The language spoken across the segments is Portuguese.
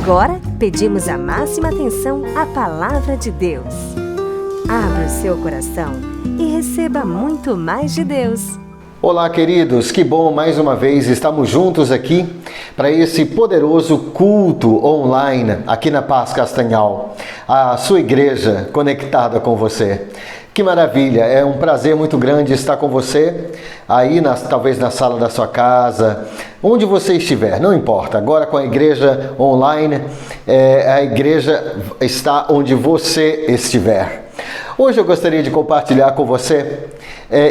Agora, pedimos a máxima atenção à Palavra de Deus. Abra o seu coração e receba muito mais de Deus. Olá, queridos, que bom mais uma vez estamos juntos aqui para esse poderoso culto online aqui na Paz Castanhal, a sua igreja conectada com você. Que maravilha, é um prazer muito grande estar com você aí, talvez na sala da sua casa, onde você estiver, não importa. Agora com a igreja online, a igreja está onde você estiver. Hoje eu gostaria de compartilhar com você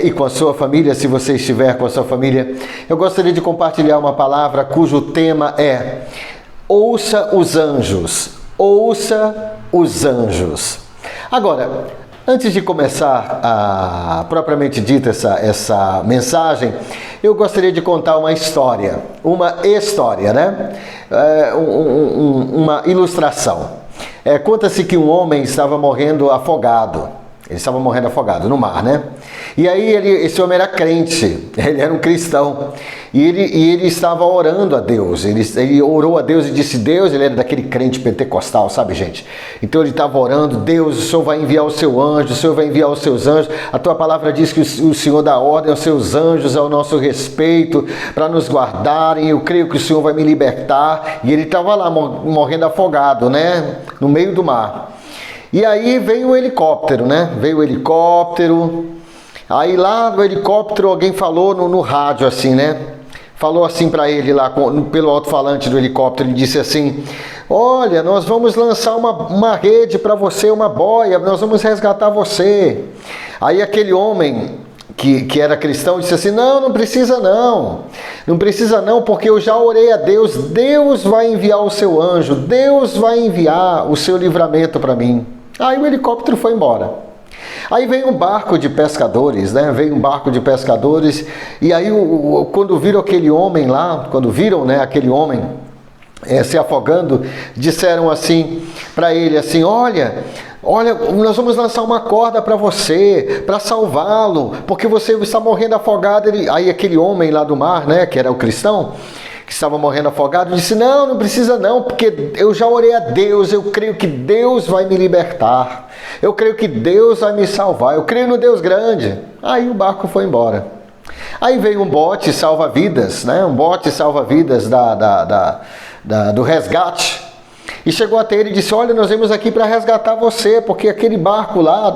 e com a sua família, se você estiver com a sua família, eu gostaria de compartilhar uma palavra cujo tema é Ouça os Anjos. Ouça os Anjos. Agora, antes de começar a propriamente dita essa mensagem, eu gostaria de contar uma história, né? Uma ilustração. Conta-se que um homem estava morrendo afogado. Ele estava morrendo afogado no mar, né? E aí esse homem era crente, ele era um cristão. E ele estava orando a Deus. Ele orou a Deus e disse, Deus, ele era daquele crente pentecostal, sabe, gente? Então ele estava orando, Deus, o Senhor vai enviar o seu anjo, o Senhor vai enviar os seus anjos. A tua palavra diz que o Senhor dá ordem aos seus anjos ao nosso respeito, para nos guardarem. Eu creio que o Senhor vai me libertar. E ele estava lá morrendo afogado, né? No meio do mar. E aí veio o helicóptero, né? Veio o helicóptero. Aí lá no helicóptero alguém falou no rádio assim, né? Falou assim para ele lá pelo alto-falante do helicóptero. Ele disse assim, olha, nós vamos lançar uma rede para você, uma boia, nós vamos resgatar você. Aí aquele homem que era cristão disse assim, não precisa não, porque eu já orei a Deus, Deus vai enviar o seu anjo, Deus vai enviar o seu livramento para mim. Aí o helicóptero foi embora. Aí veio um barco de pescadores, né? E aí quando viram aquele homem lá, aquele homem se afogando, disseram assim para ele assim, olha, nós vamos lançar uma corda para você, para salvá-lo, porque você está morrendo afogado. Aí aquele homem lá do mar, né, que era o cristão, que estava morrendo afogado, disse, não precisa não, porque eu já orei a Deus, eu creio que Deus vai me libertar, eu creio que Deus vai me salvar, eu creio no Deus grande. Aí o barco foi embora. Aí veio um bote salva-vidas, né, do resgate, e chegou até ele e disse, olha, nós viemos aqui para resgatar você, porque aquele barco lá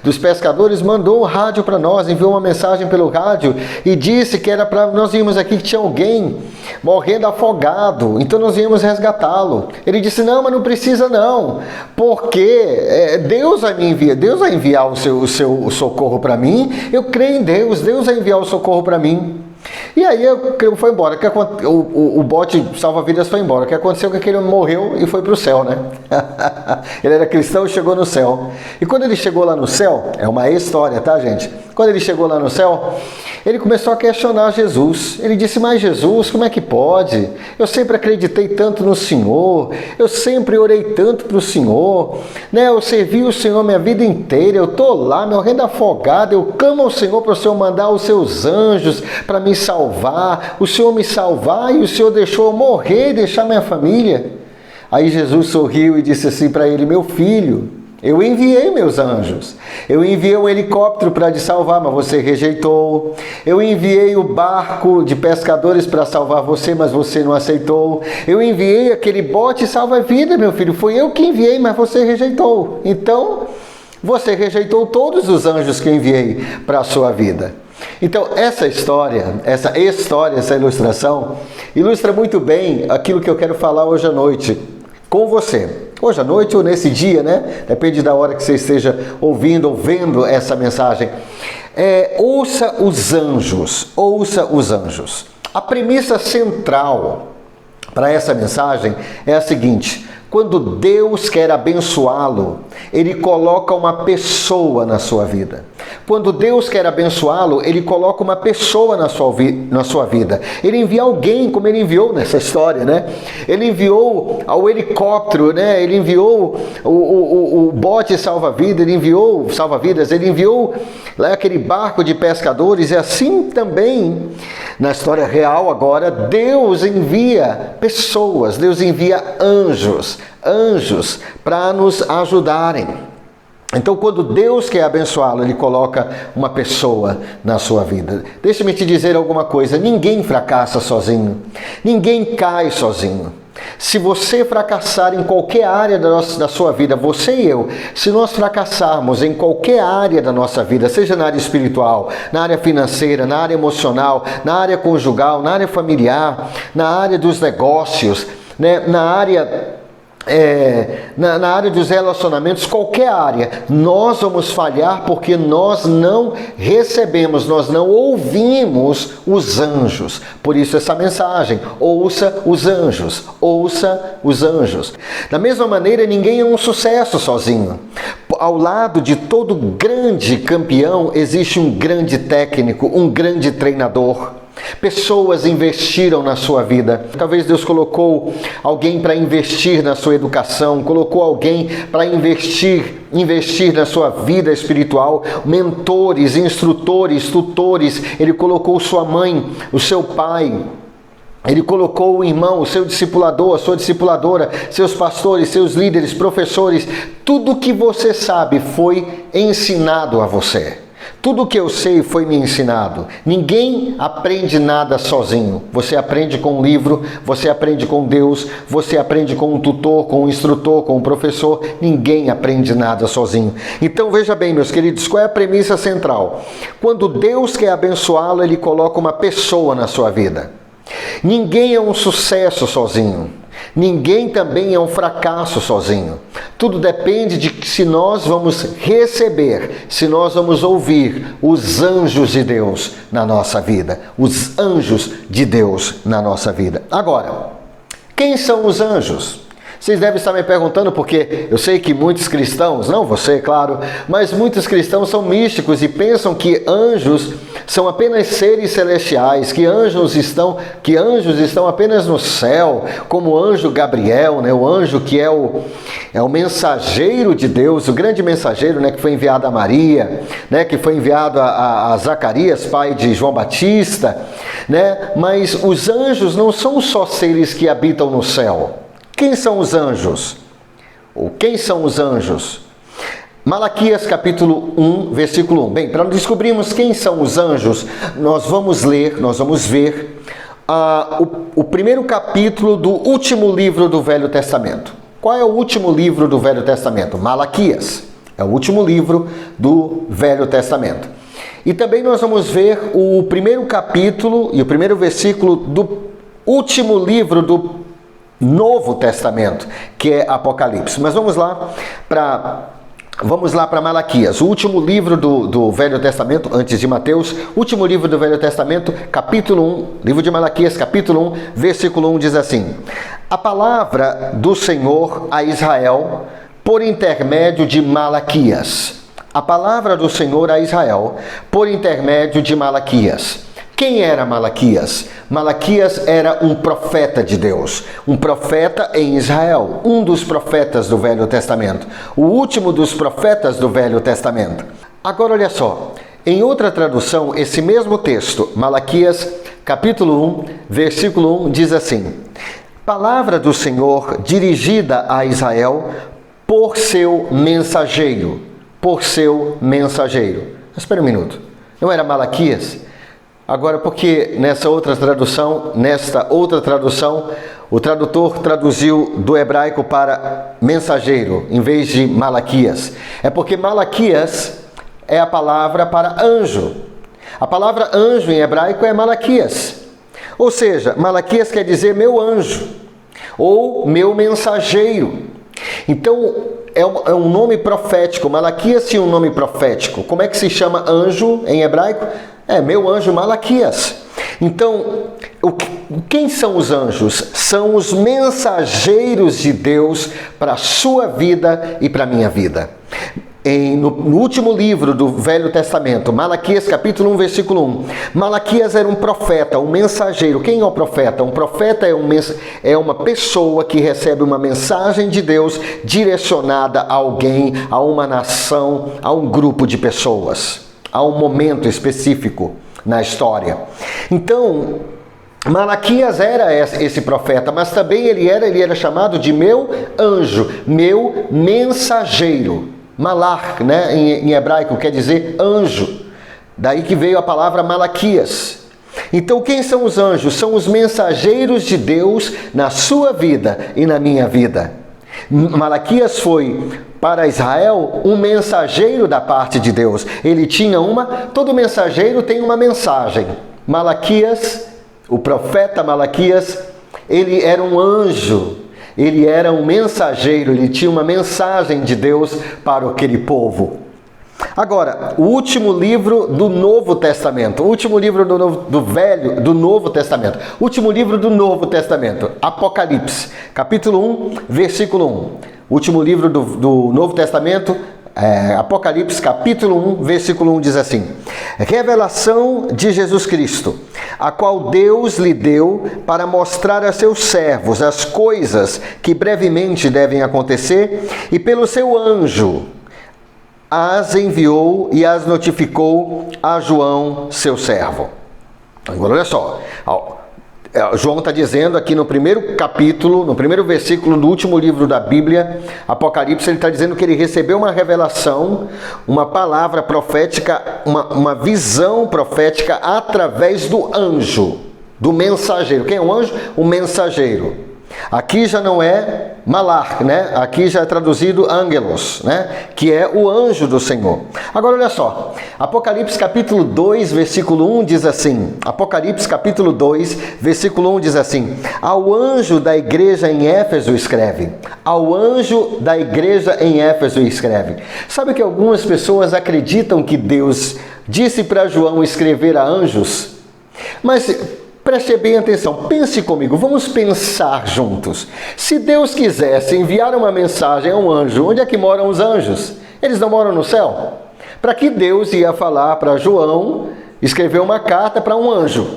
dos pescadores mandou um rádio para nós, enviou uma mensagem pelo rádio e disse que era para nós viemos aqui que tinha alguém morrendo afogado, então nós viemos resgatá-lo. Ele disse, não, mas não precisa não, porque Deus vai enviar o seu socorro para mim, eu creio em Deus vai enviar o socorro para mim. E aí foi embora, o bote salva-vidas foi embora. O que aconteceu é que aquele homem morreu e foi para o céu, né? Ele era cristão e chegou no céu. E quando ele chegou lá no céu, é uma história, tá, gente? Quando ele chegou lá no céu, ele começou a questionar Jesus. Ele disse, mas Jesus, como é que pode? Eu sempre acreditei tanto no Senhor, eu sempre orei tanto para o Senhor, né? Eu servi o Senhor minha vida inteira, eu estou lá, morrendo afogado, eu clamo ao Senhor para o Senhor mandar os seus anjos para me salvar, o Senhor me salvar, e o Senhor deixou eu morrer e deixar minha família. Aí Jesus sorriu e disse assim para ele, meu filho, eu enviei meus anjos, eu enviei um helicóptero para te salvar, mas você rejeitou. Eu enviei o barco de pescadores para salvar você, mas você não aceitou. Eu enviei aquele bote salva-vida, meu filho, foi eu que enviei, mas você rejeitou. Então, você rejeitou todos os anjos que eu enviei para a sua vida. Então, essa ilustração, ilustra muito bem aquilo que eu quero falar hoje à noite com você. Hoje à noite ou nesse dia, né? Depende da hora que você esteja ouvindo ou vendo essa mensagem. Ouça os anjos, ouça os anjos. A premissa central para essa mensagem é a seguinte: quando Deus quer abençoá-lo, Ele coloca uma pessoa na sua vida. Quando Deus quer abençoá-lo, Ele coloca uma pessoa na sua vida. Ele envia alguém, como Ele enviou nessa história, né? Ele enviou ao helicóptero, né? Ele enviou o bote salva-vidas, Ele enviou lá aquele barco de pescadores. E assim também Na história real agora, Deus envia pessoas, Deus envia anjos para nos ajudarem. Então, quando Deus quer abençoá-lo, Ele coloca uma pessoa na sua vida. Deixa-me te dizer alguma coisa, ninguém fracassa sozinho, ninguém cai sozinho. Se você fracassar em qualquer área da sua vida, você e eu, se nós fracassarmos em qualquer área da nossa vida, seja na área espiritual, na área financeira, na área emocional, na área conjugal, na área familiar, na área dos negócios, né, na área dos relacionamentos, qualquer área, nós vamos falhar porque nós não recebemos, nós não ouvimos os anjos. Por isso essa mensagem, ouça os anjos, ouça os anjos. Da mesma maneira, ninguém é um sucesso sozinho. Ao lado de todo grande campeão, existe um grande técnico, um grande treinador. Pessoas investiram na sua vida. Talvez Deus colocou alguém para investir na sua educação, colocou alguém para investir na sua vida espiritual, mentores, instrutores, tutores. Ele colocou sua mãe, o seu pai. Ele colocou o irmão, o seu discipulador, a sua discipuladora, seus pastores, seus líderes, professores. Tudo que você sabe foi ensinado a você. Tudo que eu sei foi me ensinado. Ninguém aprende nada sozinho. Você aprende com um livro, você aprende com Deus, você aprende com um tutor, com um instrutor, com um professor. Ninguém aprende nada sozinho. Então veja bem, meus queridos, qual é a premissa central? Quando Deus quer abençoá-lo, Ele coloca uma pessoa na sua vida. Ninguém é um sucesso sozinho. Ninguém também é um fracasso sozinho. Tudo depende de se nós vamos receber, se nós vamos ouvir os anjos de Deus na nossa vida. Os anjos de Deus na nossa vida. Agora, quem são os anjos? Vocês devem estar me perguntando porque eu sei que muitos cristãos, não você, claro, mas muitos cristãos são místicos e pensam que anjos são apenas seres celestiais, que anjos estão apenas no céu, como o anjo Gabriel, né? O anjo que é o mensageiro de Deus, o grande mensageiro, né? Que foi enviado a Maria, né? Que foi enviado a Zacarias, pai de João Batista, né? Mas os anjos não são só seres que habitam no céu. Quem são os anjos? Ou quem são os anjos? Malaquias capítulo 1, versículo 1. Bem, para descobrirmos quem são os anjos, nós vamos ver o primeiro capítulo do último livro do Velho Testamento. Qual é o último livro do Velho Testamento? Malaquias. É o último livro do Velho Testamento. E também nós vamos ver o primeiro capítulo e o primeiro versículo do último livro do Novo Testamento, que é Apocalipse. Mas vamos lá para Malaquias, o último livro do Velho Testamento, antes de Mateus, último livro do Velho Testamento, capítulo 1, livro de Malaquias, capítulo 1, versículo 1 diz assim: a palavra do Senhor a Israel por intermédio de Malaquias. A palavra do Senhor a Israel por intermédio de Malaquias. Quem era Malaquias? Malaquias era um profeta de Deus, um profeta em Israel, um dos profetas do Velho Testamento, o último dos profetas do Velho Testamento. Agora olha só, em outra tradução, esse mesmo texto, Malaquias capítulo 1, versículo 1, diz assim: palavra do Senhor dirigida a Israel por seu mensageiro, por seu mensageiro. Espera um minuto, não era Malaquias? Agora, porque nesta outra tradução, o tradutor traduziu do hebraico para mensageiro, em vez de Malaquias. É porque Malaquias é a palavra para anjo. A palavra anjo em hebraico é Malaquias. Ou seja, Malaquias quer dizer meu anjo, ou meu mensageiro. Então, é um nome profético. Malaquias tinha um nome profético. Como é que se chama anjo em hebraico? É meu anjo Malaquias. Então, quem são os anjos? São os mensageiros de Deus para a sua vida e para a minha vida. No último livro do Velho Testamento, Malaquias capítulo 1, versículo 1, Malaquias era um profeta, um mensageiro. Quem é o profeta? Um profeta é uma pessoa que recebe uma mensagem de Deus direcionada a alguém, a uma nação, a um grupo de pessoas, a um momento específico. na história. Então, Malaquias era esse profeta, mas também ele era chamado de meu anjo, meu mensageiro. Malach, né, em hebraico, quer dizer anjo. Daí que veio a palavra Malaquias. Então, quem são os anjos? São os mensageiros de Deus na sua vida e na minha vida. Malaquias foi para Israel um mensageiro da parte de Deus. Ele tinha todo mensageiro tem uma mensagem. Malaquias, o profeta Malaquias, ele era um anjo, ele era um mensageiro, ele tinha uma mensagem de Deus para aquele povo. Agora, o último livro do Novo Testamento, o último livro do Novo Testamento, o último livro do Novo Testamento, Apocalipse, capítulo 1, versículo 1. O último livro do Novo Testamento, Apocalipse, capítulo 1, versículo 1 diz assim: revelação de Jesus Cristo, a qual Deus lhe deu para mostrar a seus servos as coisas que brevemente devem acontecer, e pelo seu anjo as enviou e as notificou a João, seu servo. Agora olha só, João está dizendo aqui no primeiro capítulo, no primeiro versículo do último livro da Bíblia, Apocalipse, ele está dizendo que ele recebeu uma revelação, uma palavra profética, uma visão profética através do anjo, do mensageiro. Quem é o anjo? O mensageiro. Aqui já não é Malach, né? Aqui já é traduzido Angelos, né? Que é o anjo do Senhor. Agora olha só, Apocalipse capítulo 2, versículo 1 diz assim, Apocalipse capítulo 2, versículo 1 diz assim: ao anjo da igreja em Éfeso escreve, ao anjo da igreja em Éfeso escreve. Sabe que algumas pessoas acreditam que Deus disse para João escrever a anjos? Mas preste bem atenção, pense comigo, vamos pensar juntos. Se Deus quisesse enviar uma mensagem a um anjo, onde é que moram os anjos? Eles não moram no céu? Para que Deus ia falar para João escrever uma carta para um anjo?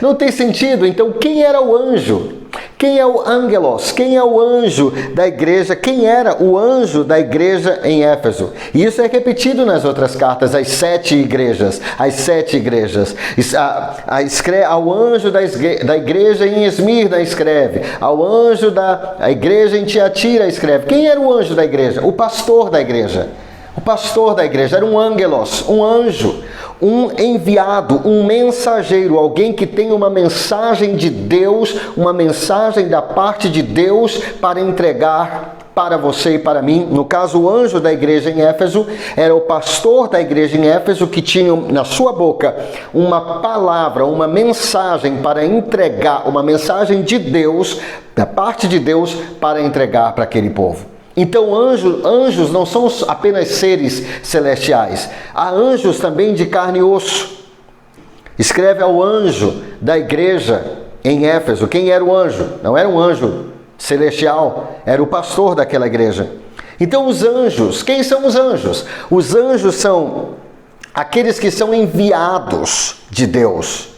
Não tem sentido. Então, quem era o anjo? Quem é o Angelos? Quem é o anjo da igreja? Quem era o anjo da igreja em Éfeso? E isso é repetido nas outras cartas, as 7 igrejas. As 7 igrejas. Ao anjo da igreja em Esmirna escreve. Ao anjo da igreja em Tiatira escreve. Quem era o anjo da igreja? O pastor da igreja. O pastor da igreja era um angelos, um anjo, um enviado, um mensageiro, alguém que tem uma mensagem de Deus, uma mensagem da parte de Deus para entregar para você e para mim. No caso, o anjo da igreja em Éfeso era o pastor da igreja em Éfeso, que tinha na sua boca uma palavra, uma mensagem para entregar, uma mensagem de Deus, da parte de Deus, para entregar para aquele povo. Então anjos não são apenas seres celestiais, há anjos também de carne e osso. Escreve ao anjo da igreja em Éfeso. Quem era o anjo? Não era um anjo celestial, era o pastor daquela igreja. Então os anjos, quem são os anjos? Os anjos são aqueles que são enviados de Deus.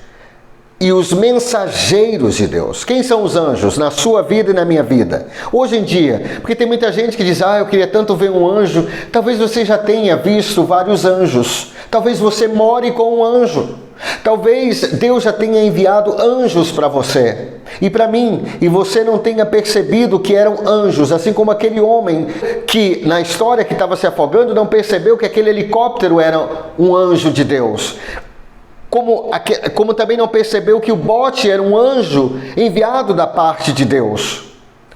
E os mensageiros de Deus. Quem são os anjos na sua vida e na minha vida? Hoje em dia, porque tem muita gente que diz, eu queria tanto ver um anjo. Talvez você já tenha visto vários anjos. Talvez você more com um anjo. Talvez Deus já tenha enviado anjos para você e para mim, e você não tenha percebido que eram anjos, assim como aquele homem que na história que estava se afogando não percebeu que aquele helicóptero era um anjo de Deus. Como também não percebeu que o bote era um anjo enviado da parte de Deus.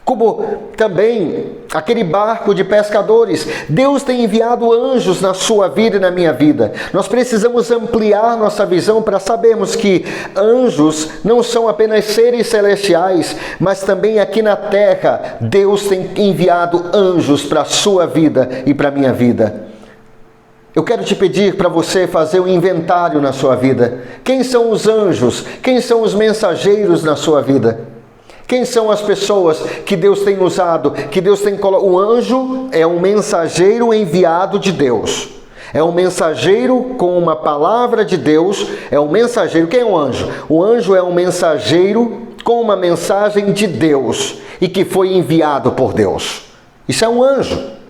Como também aquele barco de pescadores. Deus tem enviado anjos na sua vida e na minha vida. Nós precisamos ampliar nossa visão para sabermos que anjos não são apenas seres celestiais, mas também aqui na terra Deus tem enviado anjos para a sua vida e para a minha vida. Eu quero te pedir para você fazer um inventário na sua vida. Quem são os anjos? Quem são os mensageiros na sua vida? Quem são as pessoas que Deus tem usado, que Deus tem colocado? O anjo é um mensageiro enviado de Deus. É um mensageiro com uma palavra de Deus. É um mensageiro. Quem é um anjo? O anjo é um mensageiro com uma mensagem de Deus e que foi enviado por Deus. Isso é um anjo.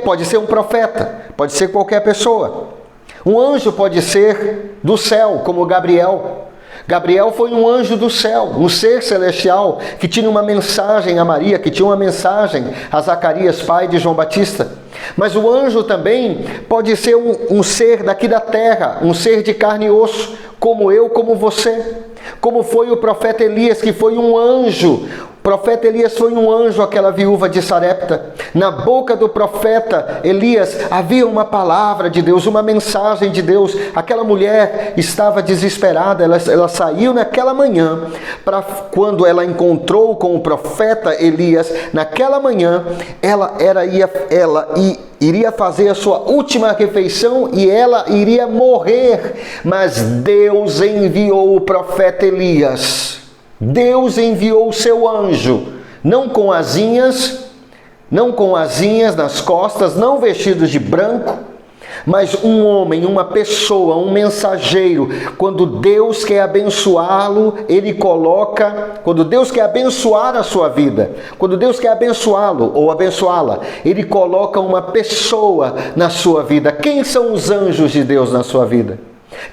Pode ser um profeta, pode ser qualquer pessoa. Um anjo pode ser do céu, como Gabriel. Gabriel foi um anjo do céu, um ser celestial que tinha uma mensagem a Maria, que tinha uma mensagem a Zacarias, pai de João Batista. Mas o anjo também pode ser um ser daqui da terra, um ser de carne e osso, como eu, como você. Como foi o profeta Elias, que foi um anjo. O profeta Elias foi um anjo, aquela viúva de Sarepta. Na boca do profeta Elias havia uma palavra de Deus, uma mensagem de Deus. Aquela mulher estava desesperada, ela saiu naquela manhã, quando ela encontrou com o profeta Elias, naquela manhã, ela iria fazer a sua última refeição e ela iria morrer. Mas Deus enviou o profeta Elias. Deus enviou o seu anjo, não com asinhas nas costas, não vestidos de branco, mas um homem, uma pessoa, um mensageiro. Quando Deus quer abençoá-lo, Ele coloca, quando Deus quer abençoar a sua vida, quando Deus quer abençoá-lo ou abençoá-la, Ele coloca uma pessoa na sua vida. Quem são os anjos de Deus na sua vida?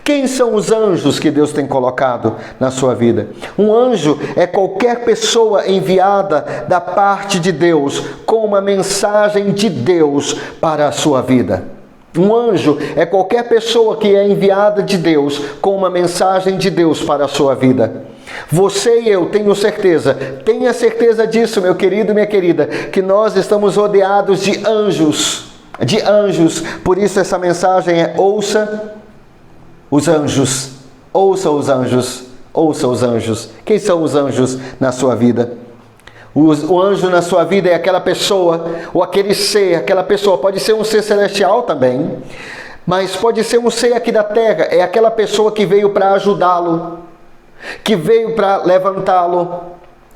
Quem são os anjos que Deus tem colocado na sua vida? Um anjo é qualquer pessoa enviada da parte de Deus com uma mensagem de Deus para a sua vida. Um anjo é qualquer pessoa que é enviada de Deus com uma mensagem de Deus para a sua vida. Você e eu tenha certeza disso, meu querido e minha querida, que nós estamos rodeados de anjos. Por isso essa mensagem é: ouça os anjos, ouça os anjos, ouça os anjos. Quem são os anjos na sua vida? O anjo na sua vida é aquela pessoa, ou aquele ser, aquela pessoa, pode ser um ser celestial também, mas pode ser um ser aqui da terra, é aquela pessoa que veio para ajudá-lo, que veio para levantá-lo,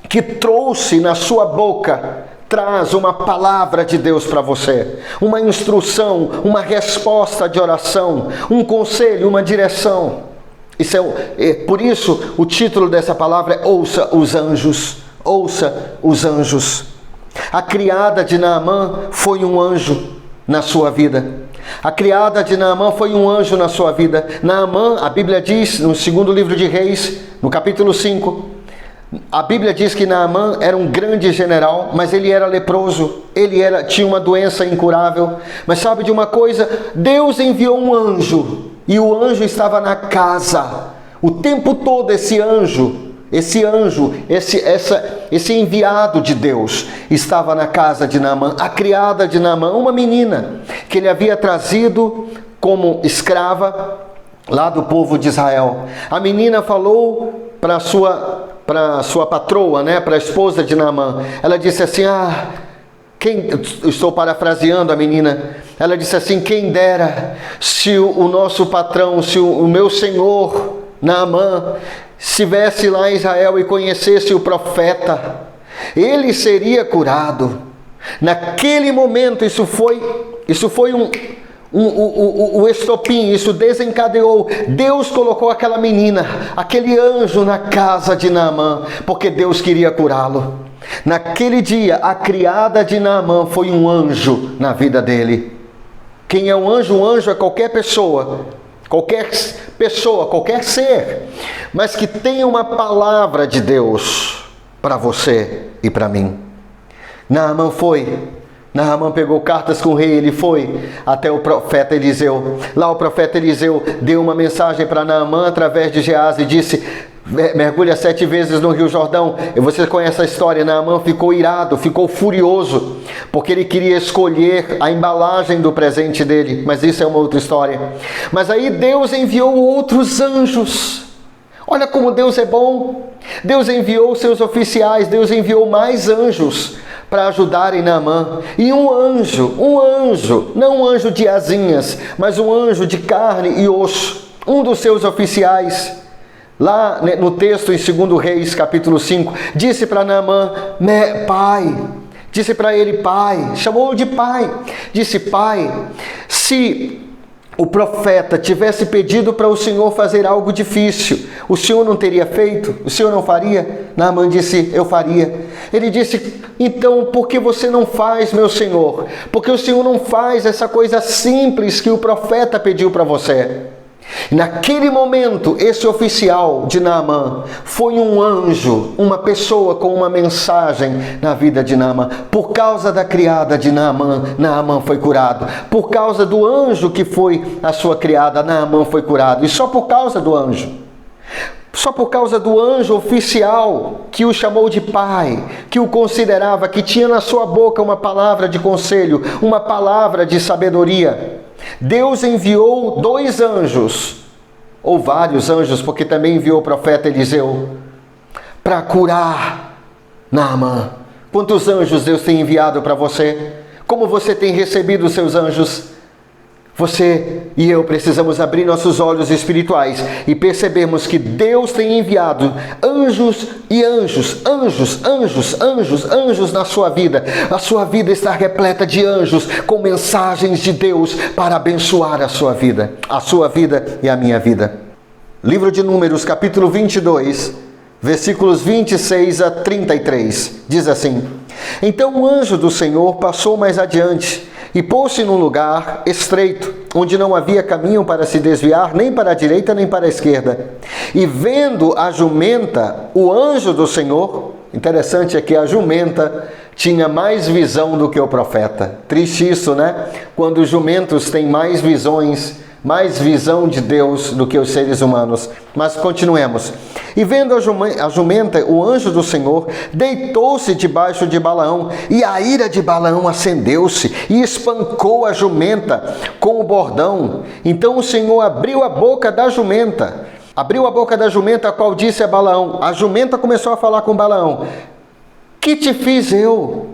que trouxe na sua boca, traz uma palavra de Deus para você, uma instrução, uma resposta de oração, um conselho, uma direção. Por isso o título dessa palavra é: ouça os anjos, ouça os anjos. A criada de Naamã foi um anjo na sua vida. A criada de Naamã foi um anjo na sua vida. Naamã, a Bíblia diz no segundo livro de Reis, no capítulo 5, a Bíblia diz que Naamã era um grande general, mas ele era leproso, tinha uma doença incurável. Mas sabe de uma coisa? Deus enviou um anjo, e o anjo estava na casa. O tempo todo esse enviado de Deus estava na casa de Naamã. A criada de Naamã, uma menina que ele havia trazido como escrava lá do povo de Israel. A menina falou para sua patroa, para a esposa de Naamã. Ela disse assim: estou parafraseando a menina. Ela disse assim: quem dera se o nosso patrão, se o meu senhor Naamã estivesse lá em Israel e conhecesse o profeta, ele seria curado. Naquele momento, isso foi o estopim, isso desencadeou. Deus colocou aquela menina, aquele anjo na casa de Naamã, porque Deus queria curá-lo. Naquele dia, a criada de Naamã foi um anjo na vida dele. Quem é um anjo? Um anjo é qualquer pessoa, qualquer ser, mas que tenha uma palavra de Deus para você e para mim. Naamã pegou cartas com o rei, ele foi até o profeta Eliseu. Lá o profeta Eliseu deu uma mensagem para Naamã através de Geazi e disse: mergulha 7 vezes no Rio Jordão. E você conhece a história. Naamã ficou irado, ficou furioso, porque ele queria escolher a embalagem do presente dele. Mas isso é uma outra história. Mas aí Deus enviou outros anjos. Olha como Deus é bom. Deus enviou seus oficiais, Deus enviou mais anjos para ajudarem Naamã. E um anjo, não um anjo de asinhas, mas um anjo de carne e osso, um dos seus oficiais, lá no texto em 2 Reis, capítulo 5, disse para Naamã: pai, disse para ele pai, chamou-o de pai, disse: pai, se o profeta tivesse pedido para o Senhor fazer algo difícil, o Senhor não teria feito? O Senhor não faria? Naamã disse, eu faria. Ele disse, então por que você não faz, meu Senhor? Porque o Senhor não faz essa coisa simples que o profeta pediu para você. Naquele momento, esse oficial de Naamã foi um anjo, uma pessoa com uma mensagem na vida de Naamã. Por causa da criada de Naamã, Naamã foi curado. Por causa do anjo que foi a sua criada, Naamã foi curado. E só por causa do anjo. Só por causa do anjo oficial que o chamou de pai, que o considerava, que tinha na sua boca uma palavra de conselho, uma palavra de sabedoria. Deus enviou 2 anjos, ou vários anjos, porque também enviou o profeta Eliseu, para curar Naamã. Quantos anjos Deus tem enviado para você? Como você tem recebido os seus anjos? Você e eu precisamos abrir nossos olhos espirituais e percebermos que Deus tem enviado anjos e anjos, anjos, anjos, anjos, anjos na sua vida. A sua vida está repleta de anjos com mensagens de Deus para abençoar a sua vida e a minha vida. Livro de Números, capítulo 22, versículos 26 a 33, diz assim: Então o anjo do Senhor passou mais adiante e pôs-se num lugar estreito, onde não havia caminho para se desviar, nem para a direita, nem para a esquerda. E vendo a jumenta, o anjo do Senhor, interessante é que a jumenta tinha mais visão do que o profeta. Triste isso, né? Quando os jumentos têm mais visões, mais visão de Deus do que os seres humanos. Mas continuemos. E vendo a jumenta, o anjo do Senhor deitou-se debaixo de Balaão, e a ira de Balaão acendeu-se, e espancou a jumenta com o bordão. Então o Senhor abriu a boca da jumenta, a qual disse a Balaão. A jumenta começou a falar com Balaão: Que te fiz eu,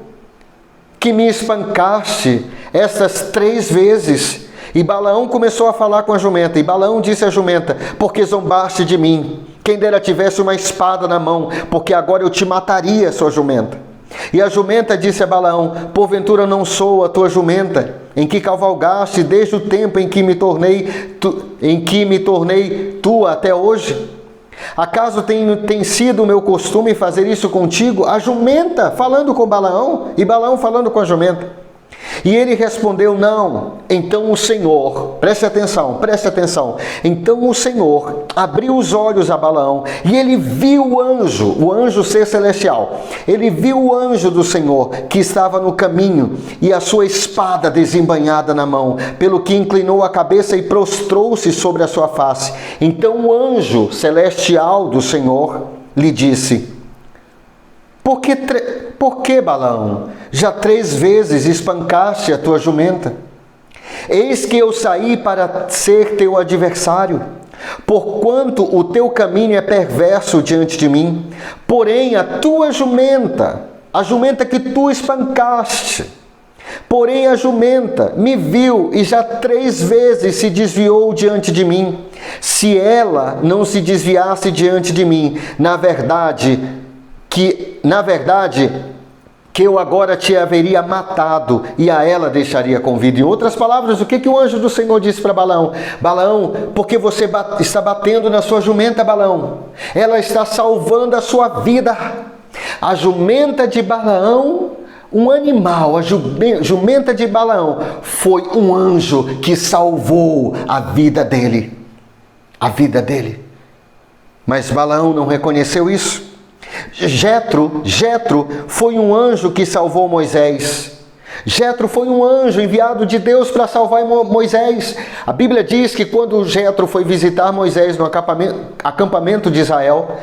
que me espancaste estas 3 vezes? E Balaão começou a falar com a jumenta, e Balaão disse à jumenta: Porque zombaste de mim? Quem dera tivesse uma espada na mão, porque agora eu te mataria, sua jumenta. E a jumenta disse a Balaão: Porventura não sou a tua jumenta, em que cavalgaste desde o tempo em que me tornei tua até hoje? Acaso tem sido o meu costume fazer isso contigo? A jumenta falando com Balaão, e Balaão falando com a jumenta. E ele respondeu: Não. Então o Senhor, preste atenção. Então o Senhor abriu os olhos a Balaão, e ele viu o anjo ser celestial. Ele viu o anjo do Senhor que estava no caminho, e a sua espada desembainhada na mão, pelo que inclinou a cabeça e prostrou-se sobre a sua face. Então o anjo celestial do Senhor lhe disse: Por que, Balaão, já 3 vezes espancaste a tua jumenta? Eis que eu saí para ser teu adversário, porquanto o teu caminho é perverso diante de mim. Porém a tua jumenta, a jumenta que tu espancaste, porém a jumenta me viu e já 3 vezes se desviou diante de mim. Se ela não se desviasse diante de mim, na verdade que eu agora te haveria matado, e a ela deixaria com vida. Em outras palavras, o que o anjo do Senhor disse para Balaão? Balaão, porque você está batendo na sua jumenta, Balaão? Ela está salvando a sua vida. A jumenta de Balaão, um animal, a jumenta de Balaão foi um anjo que salvou a vida dele. Mas Balaão não reconheceu isso. Jetro foi um anjo que salvou Moisés. Jetro foi um anjo enviado de Deus para salvar Moisés. A Bíblia diz que quando Jetro foi visitar Moisés no acampamento de Israel,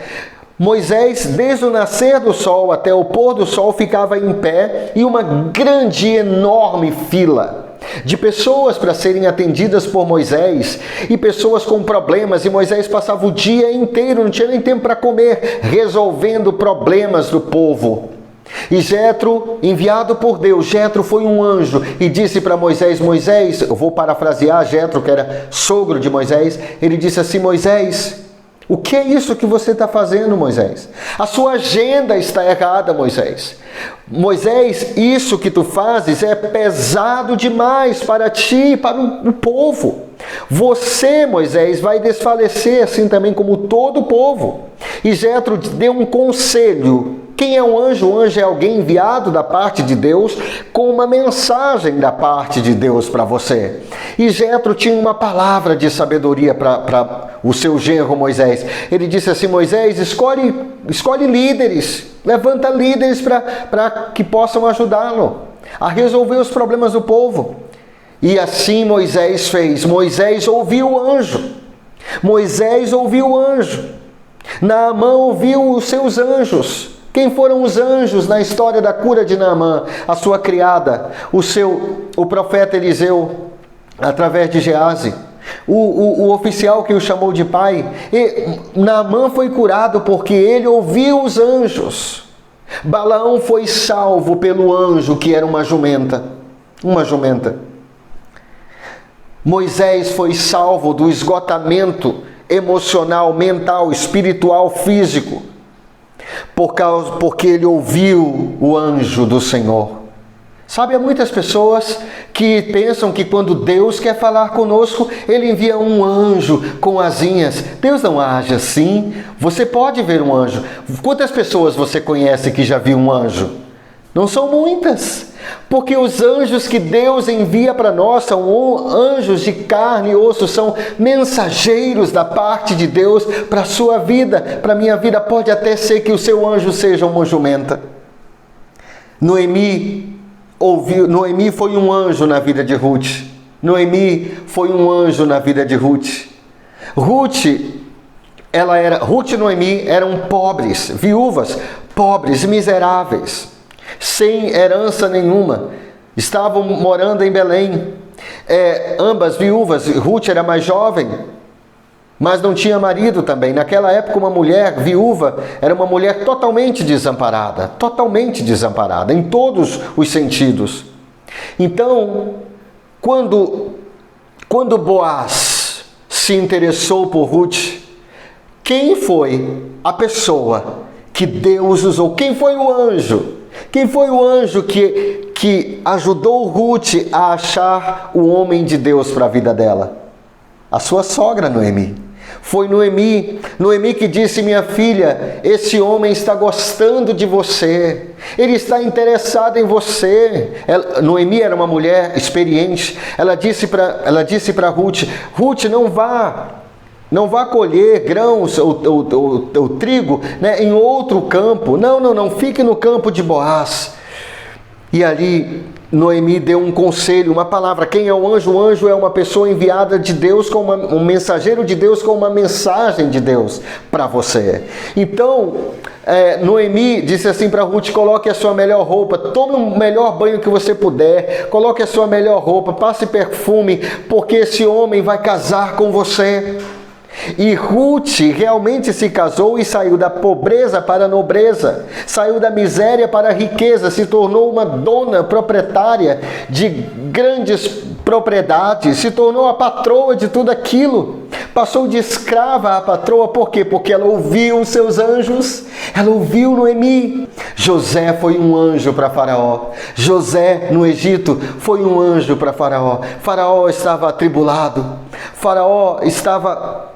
Moisés, desde o nascer do sol até o pôr do sol, ficava em pé, e uma grande, enorme fila de pessoas para serem atendidas por Moisés, e pessoas com problemas, e Moisés passava o dia inteiro, não tinha nem tempo para comer, resolvendo problemas do povo. E Jetro, enviado por Deus, Jetro foi um anjo e disse para Moisés, eu vou parafrasear Jetro, que era sogro de Moisés, ele disse assim: Moisés, O que é isso que você está fazendo, Moisés? A sua agenda está errada, Moisés. Moisés, isso que tu fazes é pesado demais para ti e para o povo. Você, Moisés, vai desfalecer, assim também como todo o povo. E Jetro deu um conselho. Quem é um anjo? O anjo é alguém enviado da parte de Deus com uma mensagem da parte de Deus para você. E Jetro tinha uma palavra de sabedoria para o seu genro Moisés. Ele disse assim: Moisés, escolhe líderes, levanta líderes para que possam ajudá-lo a resolver os problemas do povo. E assim Moisés fez. Moisés ouviu o anjo. Moisés ouviu o anjo. Naamã ouviu os seus anjos. Quem foram os anjos na história da cura de Naamã? A sua criada, o profeta Eliseu, através de Geazi, o oficial que o chamou de pai. E Naamã foi curado porque ele ouviu os anjos. Balaão foi salvo pelo anjo que era uma jumenta. Moisés foi salvo do esgotamento emocional, mental, espiritual, físico, porque ele ouviu o anjo do Senhor. Sabe, há muitas pessoas que pensam que quando Deus quer falar conosco, Ele envia um anjo com asinhas. Deus não age assim. Você pode ver um anjo. Quantas pessoas você conhece que já viu um anjo? Não são muitas. Porque os anjos que Deus envia para nós são anjos de carne e osso, são mensageiros da parte de Deus para a sua vida, para a minha vida. Pode até ser que o seu anjo seja uma jumenta. Noemi foi um anjo na vida de Ruth. Noemi foi um anjo na vida de Ruth. Ruth e Noemi eram pobres, viúvas, pobres, miseráveis, sem herança nenhuma. Estavam morando em Belém. Ambas viúvas. Ruth era mais jovem, mas não tinha marido também. Naquela época, uma mulher viúva era uma mulher totalmente desamparada em todos os sentidos. Então, quando Boaz se interessou por Ruth, quem foi a pessoa que Deus usou? Quem foi o anjo? Quem foi o anjo que ajudou Ruth a achar o homem de Deus para a vida dela? A sua sogra, Noemi. Foi Noemi que disse: minha filha, esse homem está gostando de você, ele está interessado em você. Noemi era uma mulher experiente. Ela disse para Ruth: Ruth, não vá colher grãos ou trigo, né, em outro campo. Não, fique no campo de Boaz. E ali Noemi deu um conselho, uma palavra. Quem é o anjo? O anjo é uma pessoa enviada de Deus, um mensageiro de Deus com uma mensagem de Deus para você. Então, Noemi disse assim para Ruth: coloque a sua melhor roupa, tome o melhor banho que você puder, coloque a sua melhor roupa, passe perfume, porque esse homem vai casar com você. E Ruth realmente se casou e saiu da pobreza para a nobreza, saiu da miséria para a riqueza, se tornou uma dona proprietária de grandes propriedades, se tornou a patroa de tudo aquilo, passou de escrava a patroa. Por quê? Porque ela ouviu os seus anjos, ela ouviu Noemi. José foi um anjo para Faraó. José no Egito foi um anjo para Faraó. Faraó estava atribulado, Faraó estava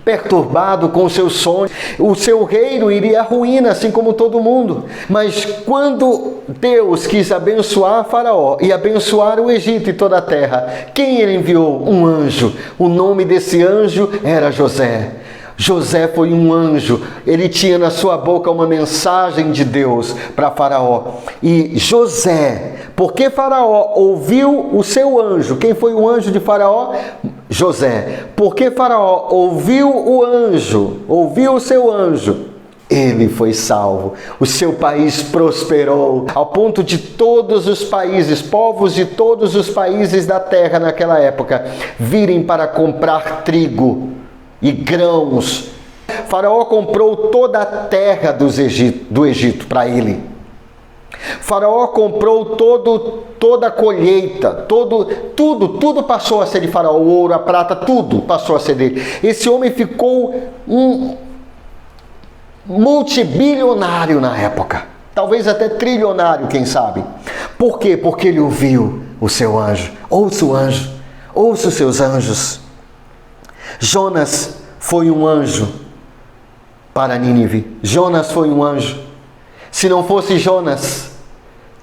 perturbado com os seus sonhos. O seu reino iria à ruína, assim como todo mundo. Mas quando Deus quis abençoar Faraó e abençoar o Egito e toda a terra, quem ele enviou? Um anjo. O nome desse anjo era José. José foi um anjo. Ele tinha na sua boca uma mensagem de Deus para Faraó. E José, porque Faraó ouviu o seu anjo. Quem foi o anjo de Faraó? José. Porque Faraó ouviu o anjo, ouviu o seu anjo, ele foi salvo. O seu país prosperou, ao ponto de todos os países, povos de todos os países da terra naquela época, virem para comprar trigo e grãos. Faraó comprou toda a terra do Egito para ele. Faraó comprou toda a colheita, tudo passou a ser de Faraó, o ouro, a prata, tudo passou a ser dele. Esse homem ficou um multibilionário na época, talvez até trilionário, quem sabe. Por quê? Porque ele ouviu o seu anjo. Ouça o anjo, ouça os seus anjos. Jonas foi um anjo para Nínive. Jonas foi um anjo. Se não fosse Jonas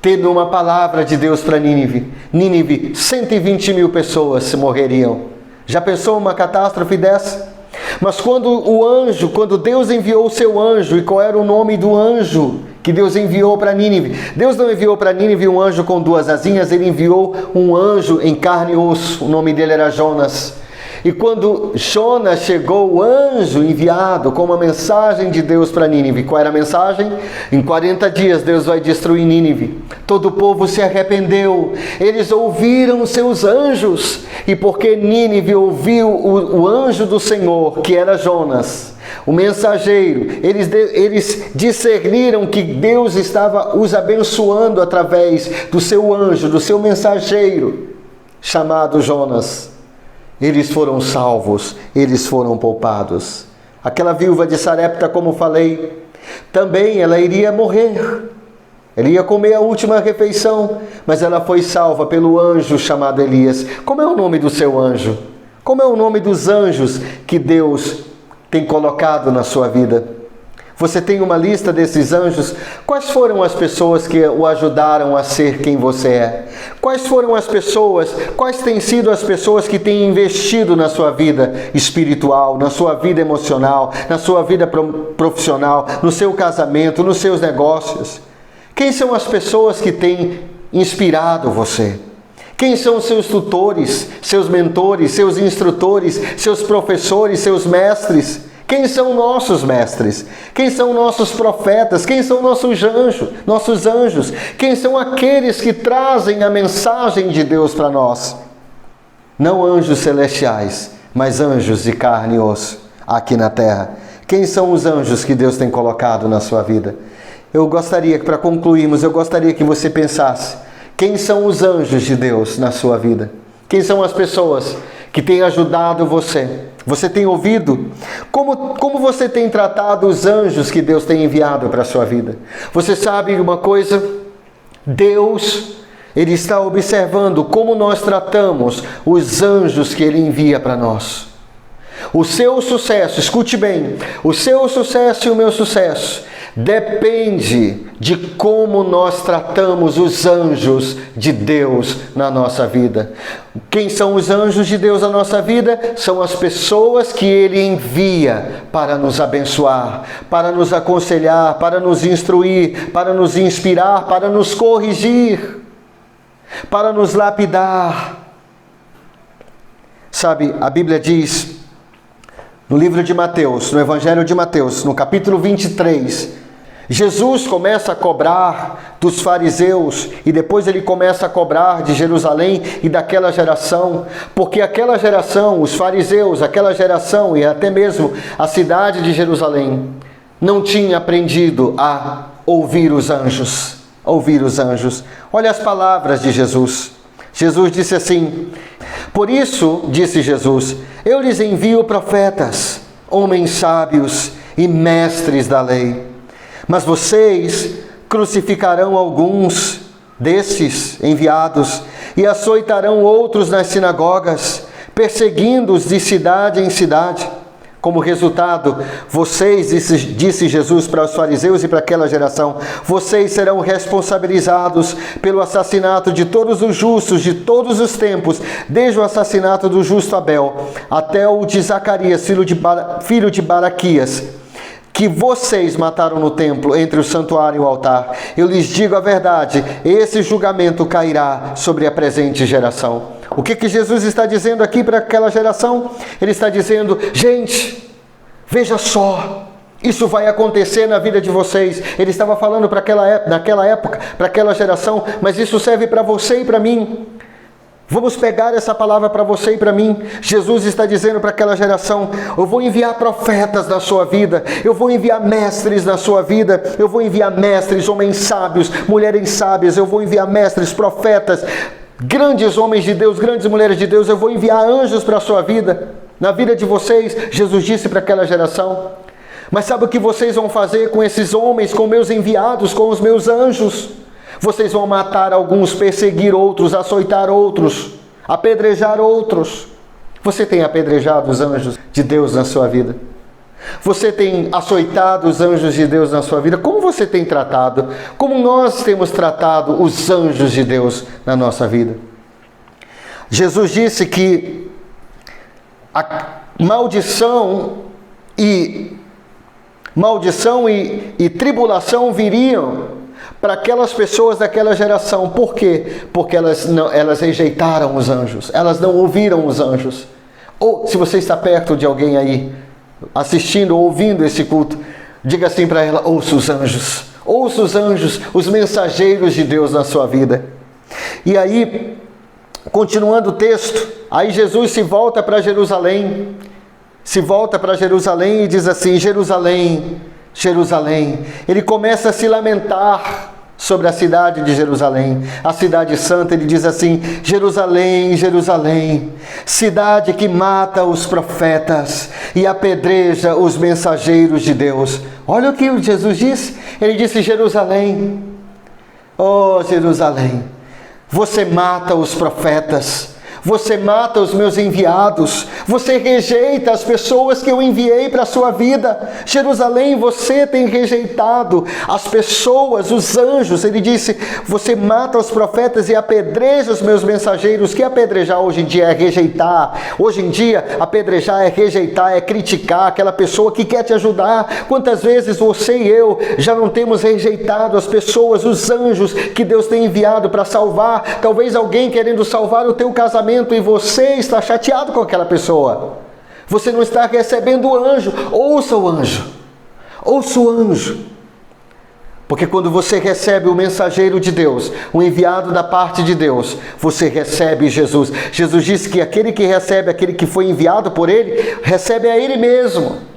tendo uma palavra de Deus para Nínive, 120 mil pessoas morreriam. Já pensou uma catástrofe dessa? Mas quando Deus enviou o seu anjo, e qual era o nome do anjo que Deus enviou para Nínive? Deus não enviou para Nínive um anjo com 2 asinhas, ele enviou um anjo em carne e osso. O nome dele era Jonas. E quando Jonas chegou, o anjo enviado com uma mensagem de Deus para Nínive. Qual era a mensagem? Em 40 dias Deus vai destruir Nínive. Todo o povo se arrependeu. Eles ouviram os seus anjos. E porque Nínive ouviu o anjo do Senhor, que era Jonas, o mensageiro, eles discerniram que Deus estava os abençoando através do seu anjo, do seu mensageiro, chamado Jonas. Eles foram salvos, eles foram poupados. Aquela viúva de Sarepta, como falei, também ela iria morrer. Ela ia comer a última refeição, mas ela foi salva pelo anjo chamado Elias. Como é o nome do seu anjo? Como é o nome dos anjos que Deus tem colocado na sua vida? Você tem uma lista desses anjos? Quais foram as pessoas que o ajudaram a ser quem você é? Quais têm sido as pessoas que têm investido na sua vida espiritual, na sua vida emocional, na sua vida profissional, no seu casamento, nos seus negócios? Quem são as pessoas que têm inspirado você? Quem são os seus tutores, seus mentores, seus instrutores, seus professores, seus mestres? Quem são nossos mestres? Quem são nossos profetas? Quem são nossos anjos? Quem são aqueles que trazem a mensagem de Deus para nós? Não anjos celestiais, mas anjos de carne e osso aqui na terra. Quem são os anjos que Deus tem colocado na sua vida? Para concluirmos, eu gostaria que você pensasse: quem são os anjos de Deus na sua vida? Quem são as pessoas que têm ajudado você? Você tem ouvido? Como você tem tratado os anjos que Deus tem enviado para a sua vida? Você sabe uma coisa? Deus, Ele está observando como nós tratamos os anjos que Ele envia para nós. O seu sucesso, escute bem, o seu sucesso e o meu sucesso depende de como nós tratamos os anjos de Deus na nossa vida. Quem são os anjos de Deus na nossa vida? São as pessoas que Ele envia para nos abençoar, para nos aconselhar, para nos instruir, para nos inspirar, para nos corrigir, para nos lapidar. Sabe, a Bíblia diz no livro de Mateus, no Evangelho de Mateus, no capítulo 23, Jesus começa a cobrar dos fariseus e depois ele começa a cobrar de Jerusalém e daquela geração, porque aquela geração, os fariseus, aquela geração e até mesmo a cidade de Jerusalém não tinha aprendido a ouvir os anjos. Ouvir os anjos. Olha as palavras de Jesus. Jesus disse assim: por isso, disse Jesus, eu lhes envio profetas, homens sábios e mestres da lei. Mas vocês crucificarão alguns desses enviados e açoitarão outros nas sinagogas, perseguindo-os de cidade em cidade. Como resultado, vocês, disse Jesus para os fariseus e para aquela geração, vocês serão responsabilizados pelo assassinato de todos os justos de todos os tempos, desde o assassinato do justo Abel até o de Zacarias, filho de Baraquias, que vocês mataram no templo, entre o santuário e o altar. Eu lhes digo a verdade, esse julgamento cairá sobre a presente geração. O que Jesus está dizendo aqui para aquela geração? Ele está dizendo: gente, veja só, isso vai acontecer na vida de vocês. Ele estava falando naquela época, para aquela geração, mas isso serve para você e para mim. Vamos pegar essa palavra para você e para mim. Jesus está dizendo para aquela geração: eu vou enviar profetas na sua vida, eu vou enviar mestres na sua vida, eu vou enviar mestres, homens sábios, mulheres sábias, eu vou enviar mestres, profetas, grandes homens de Deus, grandes mulheres de Deus, eu vou enviar anjos para a sua vida, na vida de vocês. Jesus disse para aquela geração. Mas sabe o que vocês vão fazer com esses homens, com meus enviados, com os meus anjos? Vocês vão matar alguns, perseguir outros, açoitar outros, apedrejar outros. Você tem apedrejado os anjos de Deus na sua vida? Você tem açoitado os anjos de Deus na sua vida? Como você tem tratado? Como nós temos tratado os anjos de Deus na nossa vida? Jesus disse que a maldição e tribulação viriam para aquelas pessoas daquela geração. Por quê? Porque elas rejeitaram os anjos, elas não ouviram os anjos. Ou se você está perto de alguém aí, assistindo ou ouvindo esse culto, diga assim para ela: ouça os anjos, os mensageiros de Deus na sua vida. E aí, continuando o texto, aí Jesus se volta para Jerusalém, e diz assim: Jerusalém, Jerusalém. Ele começa a se lamentar sobre a cidade de Jerusalém, a cidade santa. Ele diz assim: Jerusalém, Jerusalém, cidade que mata os profetas e apedreja os mensageiros de Deus. Olha o que Jesus disse. Ele disse: Jerusalém, oh Jerusalém, você mata os profetas, você mata os meus enviados, você rejeita as pessoas que eu enviei para a sua vida. Jerusalém, você tem rejeitado as pessoas, os anjos. Ele disse: você mata os profetas e apedreja os meus mensageiros. Que apedrejar hoje em dia é rejeitar. Hoje em dia, apedrejar é rejeitar, é criticar aquela pessoa que quer te ajudar. Quantas vezes você e eu já não temos rejeitado as pessoas, os anjos que Deus tem enviado para salvar? Talvez alguém querendo salvar o teu casamento, e você está chateado com aquela pessoa. Você não está recebendo o anjo. Ouça o anjo. Ouça o anjo. Porque quando você recebe o mensageiro de Deus, o enviado da parte de Deus, você recebe Jesus. Jesus disse que aquele que recebe, aquele que foi enviado por Ele, recebe a Ele mesmo.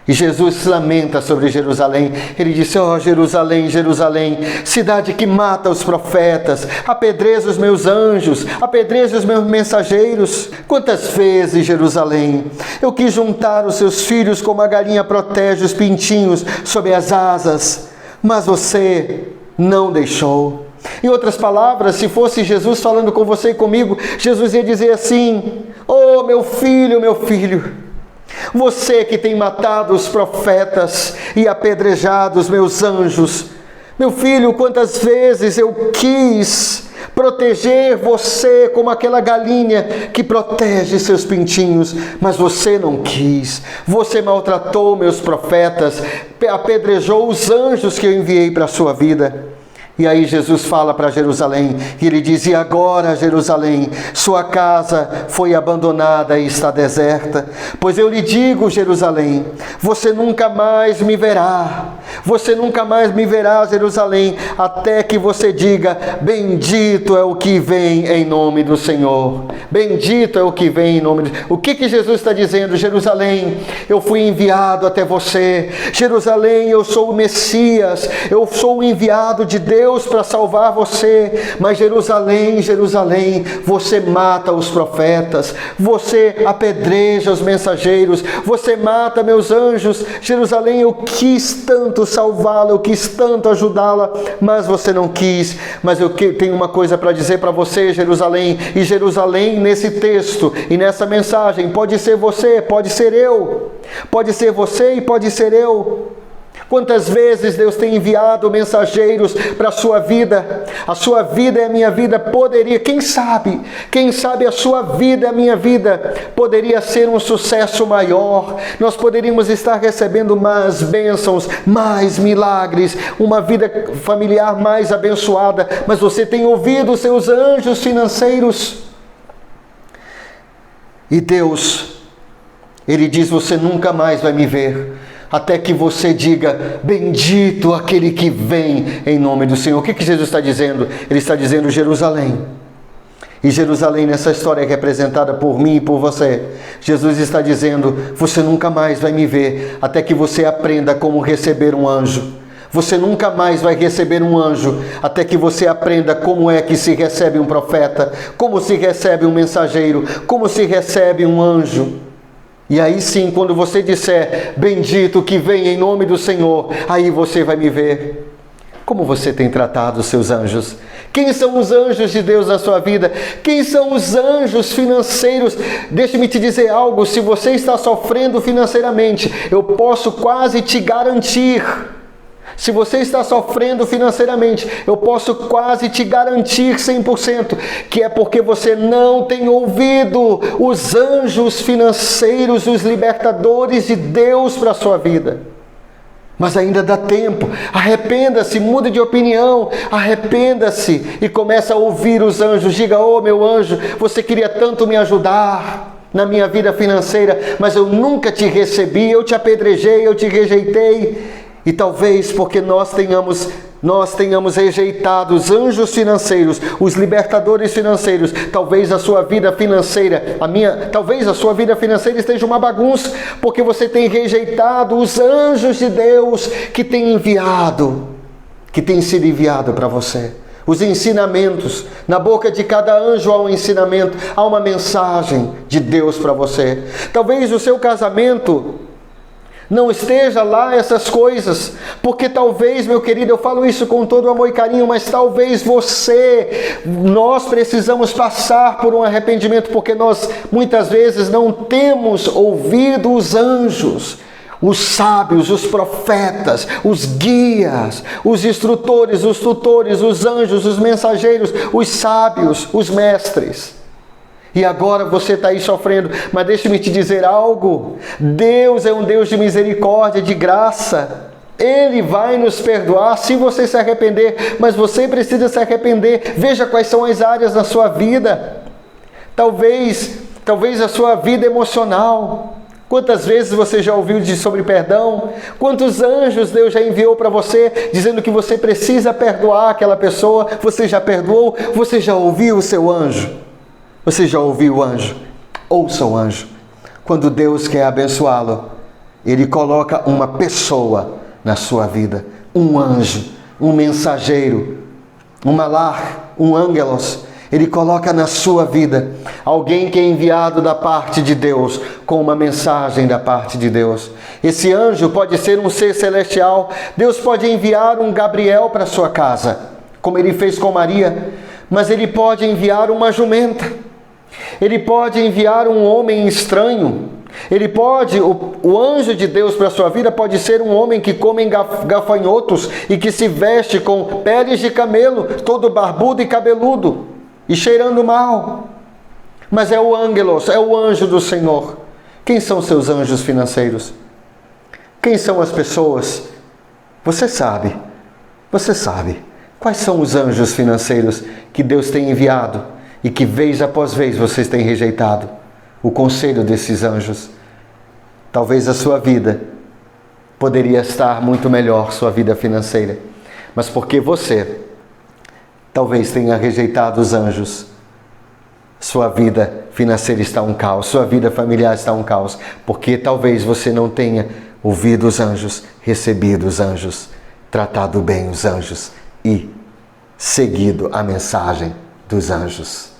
E Jesus se lamenta sobre Jerusalém. Ele disse: ó Jerusalém, Jerusalém, cidade que mata os profetas, apedreja os meus anjos, apedreja os meus mensageiros. Quantas vezes, Jerusalém, eu quis juntar os seus filhos como a galinha protege os pintinhos sob as asas, mas você não deixou. Em outras palavras, se fosse Jesus falando com você e comigo, Jesus ia dizer assim: oh meu filho, você que tem matado os profetas e apedrejado os meus anjos. Meu filho, quantas vezes eu quis proteger você como aquela galinha que protege seus pintinhos, mas você não quis. Você maltratou meus profetas, apedrejou os anjos que eu enviei para a sua vida. E aí Jesus fala para Jerusalém, e ele diz: e agora, Jerusalém, sua casa foi abandonada e está deserta. Pois eu lhe digo, Jerusalém, você nunca mais me verá. Você nunca mais me verá, Jerusalém, até que você diga: bendito é o que vem em nome do Senhor. Bendito é o que vem em nome do Senhor. O que Jesus está dizendo? Jerusalém, eu fui enviado até você. Jerusalém, eu sou o Messias. Eu sou o enviado de Deus para salvar você. Mas Jerusalém, Jerusalém, você mata os profetas, você apedreja os mensageiros, você mata meus anjos. Jerusalém, eu quis tanto salvá-la, eu quis tanto ajudá-la, mas você não quis. Mas eu tenho uma coisa para dizer para você, Jerusalém. E Jerusalém, nesse texto e nessa mensagem, pode ser você, pode ser eu, pode ser você e pode ser eu. Quantas vezes Deus tem enviado mensageiros para a sua vida? A sua vida e a minha vida poderia, quem sabe a sua vida e a minha vida poderia ser um sucesso maior. Nós poderíamos estar recebendo mais bênçãos, mais milagres, uma vida familiar mais abençoada, mas você tem ouvido os seus anjos financeiros. E Deus, Ele diz: você nunca mais vai me ver, até que você diga: bendito aquele que vem em nome do Senhor. O que Jesus está dizendo? Ele está dizendo: Jerusalém, E Jerusalém, nessa história que é representada por mim e por você, Jesus está dizendo: você nunca mais vai me ver até que você aprenda como receber um anjo. Você nunca mais vai receber um anjo até que você aprenda como é que se recebe um profeta, como se recebe um mensageiro, como se recebe um anjo. E aí sim, quando você disser: bendito que vem em nome do Senhor, aí você vai me ver. Como você tem tratado os seus anjos? Quem são os anjos de Deus na sua vida? Quem são os anjos financeiros? Deixe-me te dizer algo: se você está sofrendo financeiramente, eu posso quase te garantir. Se você está sofrendo financeiramente, eu posso quase te garantir 100% que é porque você não tem ouvido os anjos financeiros, os libertadores de Deus para a sua vida. Mas ainda dá tempo. Arrependa-se, mude de opinião, arrependa-se e comece a ouvir os anjos. Diga: oh meu anjo, você queria tanto me ajudar na minha vida financeira, mas eu nunca te recebi, eu te apedrejei, eu te rejeitei. E talvez porque nós tenhamos rejeitado os anjos financeiros, os libertadores financeiros, talvez a sua vida financeira, talvez a sua vida financeira esteja uma bagunça, porque você tem rejeitado os anjos de Deus que têm sido enviado para você. Os ensinamentos, na boca de cada anjo há um ensinamento, há uma mensagem de Deus para você. Talvez o seu casamento não esteja lá essas coisas, porque talvez, meu querido, eu falo isso com todo amor e carinho, mas talvez nós precisamos passar por um arrependimento, porque nós muitas vezes não temos ouvido os anjos, os sábios, os profetas, os guias, os instrutores, os tutores, os anjos, os mensageiros, os sábios, os mestres. E agora você está aí sofrendo, mas deixe-me te dizer algo: Deus é um Deus de misericórdia, de graça. Ele vai nos perdoar se você se arrepender, mas você precisa se arrepender. Veja quais são as áreas da sua vida. Talvez a sua vida emocional. Quantas vezes você já ouviu sobre perdão? Quantos anjos Deus já enviou para você, dizendo que você precisa perdoar aquela pessoa? Você já perdoou? Você já ouviu o seu anjo? Você já ouviu o anjo? Ouça o anjo. Quando Deus quer abençoá-lo, Ele coloca uma pessoa na sua vida. Um anjo, um mensageiro, um malach, um ângelos. Ele coloca na sua vida alguém que é enviado da parte de Deus, com uma mensagem da parte de Deus. Esse anjo pode ser um ser celestial. Deus pode enviar um Gabriel para sua casa, como Ele fez com Maria. Mas Ele pode enviar uma jumenta. Ele pode enviar um homem estranho. O anjo de Deus para a sua vida pode ser um homem que come gafanhotos e que se veste com peles de camelo, todo barbudo e cabeludo e cheirando mal. Mas é o ângelos, é o anjo do Senhor. Quem são seus anjos financeiros? Quem são as pessoas? Você sabe quais são os anjos financeiros que Deus tem enviado e que vez após vez vocês têm rejeitado o conselho desses anjos. Talvez a sua vida poderia estar muito melhor, sua vida financeira, mas porque você talvez tenha rejeitado os anjos, sua vida financeira está um caos, sua vida familiar está um caos, porque talvez você não tenha ouvido os anjos, recebido os anjos, tratado bem os anjos e seguido a mensagem dos anjos.